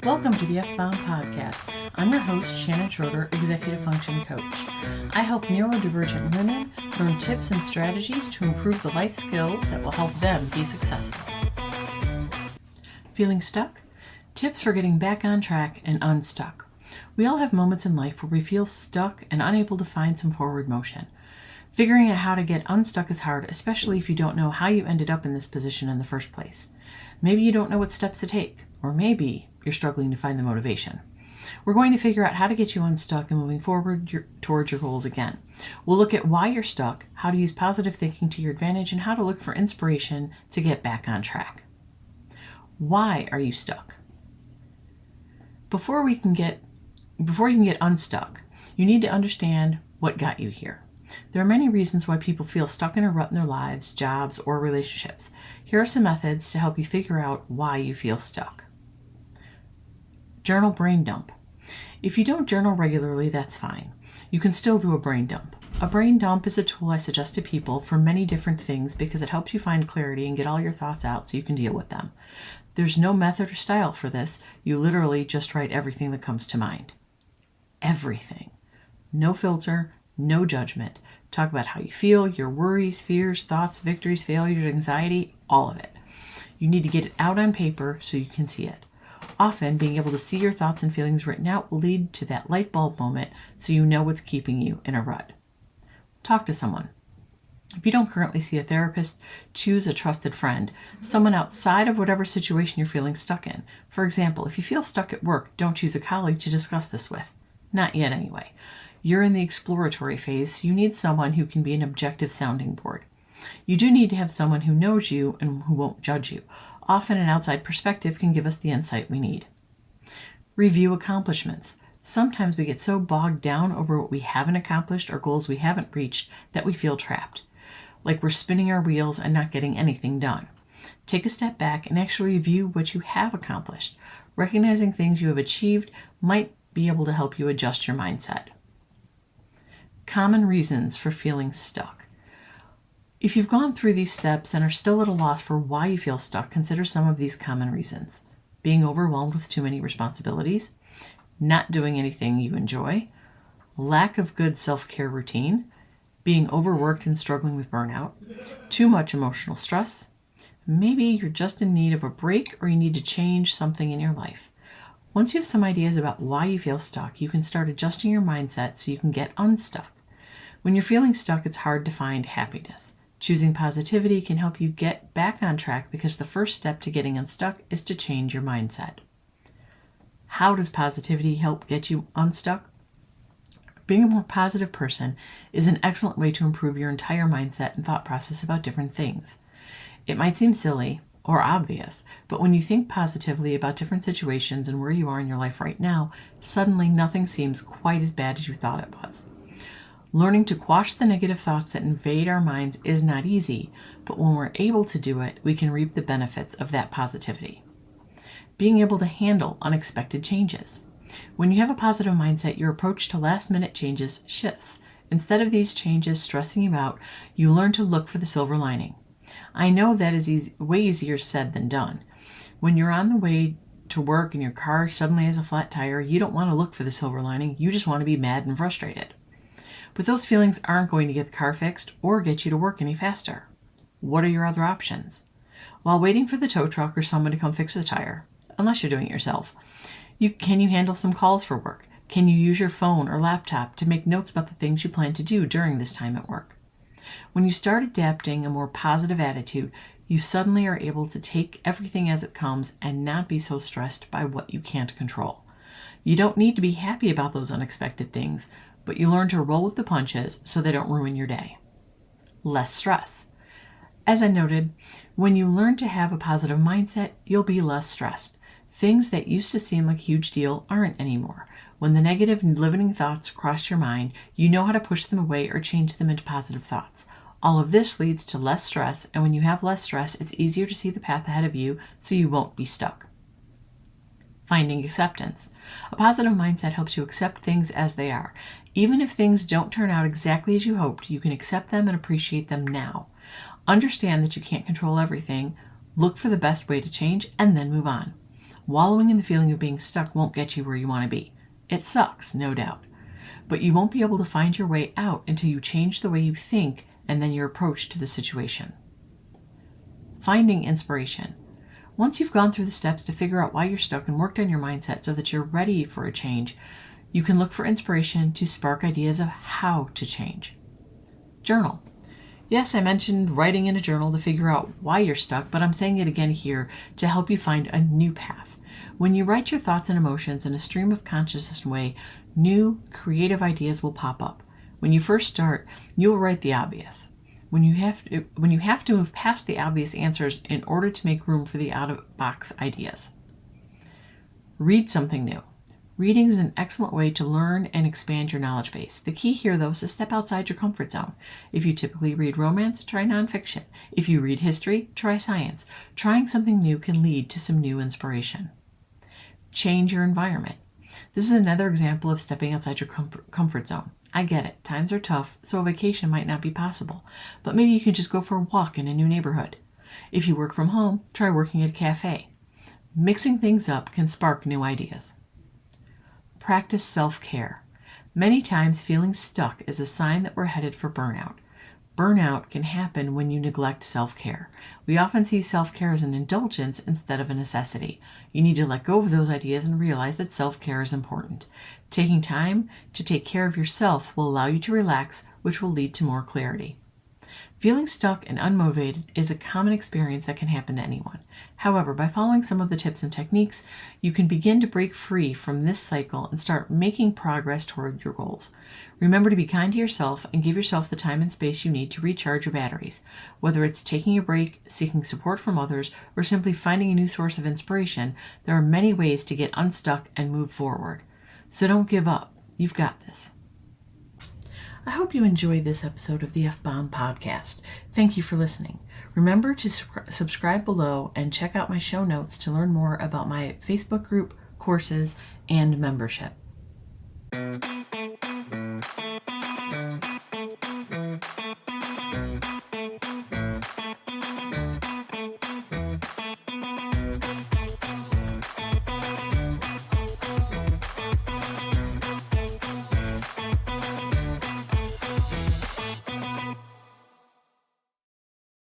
Welcome to the F-Bound Podcast. I'm your host, Shannon Schroeder, Executive Function Coach. I help neurodivergent women learn tips and strategies to improve the life skills that will help them be successful. Feeling stuck? Tips for getting back on track and unstuck. We all have moments in life where we feel stuck and unable to find some forward motion. Figuring out how to get unstuck is hard, especially if you don't know how you ended up in this position in the first place. Maybe you don't know what steps to take, or maybe you're struggling to find the motivation. We're going to figure out how to get you unstuck and moving forward towards your goals again. We'll look at why you're stuck, how to use positive thinking to your advantage, and how to look for inspiration to get back on track. Why are you stuck? Before you can get unstuck, you need to understand what got you here. There are many reasons why people feel stuck in a rut in their lives, jobs, or relationships. Here are some methods to help you figure out why you feel stuck. Journal brain dump. If you don't journal regularly, that's fine. You can still do a brain dump. A brain dump is a tool I suggest to people for many different things because it helps you find clarity and get all your thoughts out so you can deal with them. There's no method or style for this. You literally just write everything that comes to mind. Everything. No filter, no judgment. Talk about how you feel, your worries, fears, thoughts, victories, failures, anxiety, all of it. You need to get it out on paper so you can see it. Often, being able to see your thoughts and feelings written out will lead to that light bulb moment so you know what's keeping you in a rut. Talk to someone. If you don't currently see a therapist, choose a trusted friend, someone outside of whatever situation you're feeling stuck in. For example, if you feel stuck at work, don't choose a colleague to discuss this with. Not yet anyway. You're in the exploratory phase, so you need someone who can be an objective sounding board. You do need to have someone who knows you and who won't judge you. Often an outside perspective can give us the insight we need. Review accomplishments. Sometimes we get so bogged down over what we haven't accomplished or goals we haven't reached that we feel trapped, like we're spinning our wheels and not getting anything done. Take a step back and actually review what you have accomplished. Recognizing things you have achieved might be able to help you adjust your mindset. Common reasons for feeling stuck. If you've gone through these steps and are still at a loss for why you feel stuck, consider some of these common reasons. Being overwhelmed with too many responsibilities, not doing anything you enjoy, lack of good self-care routine, being overworked and struggling with burnout, too much emotional stress, maybe you're just in need of a break or you need to change something in your life. Once you have some ideas about why you feel stuck, you can start adjusting your mindset so you can get unstuck. When you're feeling stuck, it's hard to find happiness. Choosing positivity can help you get back on track because the first step to getting unstuck is to change your mindset. How does positivity help get you unstuck? Being a more positive person is an excellent way to improve your entire mindset and thought process about different things. It might seem silly or obvious, but when you think positively about different situations and where you are in your life right now, suddenly nothing seems quite as bad as you thought it was. Learning to quash the negative thoughts that invade our minds is not easy, but when we're able to do it, we can reap the benefits of that positivity. Being able to handle unexpected changes. When you have a positive mindset, your approach to last-minute changes shifts. Instead of these changes stressing you out, you learn to look for the silver lining. I know that is way easier said than done. When you're on the way to work and your car suddenly has a flat tire, you don't want to look for the silver lining. You just want to be mad and frustrated. But those feelings aren't going to get the car fixed or get you to work any faster. What are your other options? While waiting for the tow truck or someone to come fix the tire, unless you're doing it yourself, can you handle some calls for work? Can you use your phone or laptop to make notes about the things you plan to do during this time at work? When you start adapting a more positive attitude, you suddenly are able to take everything as it comes and not be so stressed by what you can't control. You don't need to be happy about those unexpected things, but you learn to roll with the punches so they don't ruin your day. Less stress. As I noted, when you learn to have a positive mindset, you'll be less stressed. Things that used to seem like a huge deal aren't anymore. When the negative and limiting thoughts cross your mind, you know how to push them away or change them into positive thoughts. All of this leads to less stress, and when you have less stress, it's easier to see the path ahead of you so you won't be stuck. Finding acceptance. A positive mindset helps you accept things as they are. Even if things don't turn out exactly as you hoped, you can accept them and appreciate them now. Understand that you can't control everything, look for the best way to change, and then move on. Wallowing in the feeling of being stuck won't get you where you want to be. It sucks, no doubt. But you won't be able to find your way out until you change the way you think and then your approach to the situation. Finding inspiration. Once you've gone through the steps to figure out why you're stuck and worked on your mindset so that you're ready for a change, you can look for inspiration to spark ideas of how to change. Journal. Yes, I mentioned writing in a journal to figure out why you're stuck, but I'm saying it again here to help you find a new path. When you write your thoughts and emotions in a stream of consciousness way, new creative ideas will pop up. When you first start, you'll write the obvious. When you have to move past the obvious answers in order to make room for the out-of-box ideas. Read something new. Reading is an excellent way to learn and expand your knowledge base. The key here, though, is to step outside your comfort zone. If you typically read romance, try nonfiction. If you read history, try science. Trying something new can lead to some new inspiration. Change your environment. This is another example of stepping outside your comfort zone. I get it. Times are tough, so a vacation might not be possible. But maybe you can just go for a walk in a new neighborhood. If you work from home, try working at a cafe. Mixing things up can spark new ideas. Practice self-care. Many times feeling stuck is a sign that we're headed for burnout. Burnout can happen when you neglect self-care. We often see self-care as an indulgence instead of a necessity. You need to let go of those ideas and realize that self-care is important. Taking time to take care of yourself will allow you to relax, which will lead to more clarity. Feeling stuck and unmotivated is a common experience that can happen to anyone. However, by following some of the tips and techniques, you can begin to break free from this cycle and start making progress toward your goals. Remember to be kind to yourself and give yourself the time and space you need to recharge your batteries. Whether it's taking a break, seeking support from others, or simply finding a new source of inspiration, there are many ways to get unstuck and move forward. So don't give up. You've got this. I hope you enjoyed this episode of the F-Bomb Podcast. Thank you for listening. Remember to subscribe below and check out my show notes to learn more about my Facebook group, courses, and membership.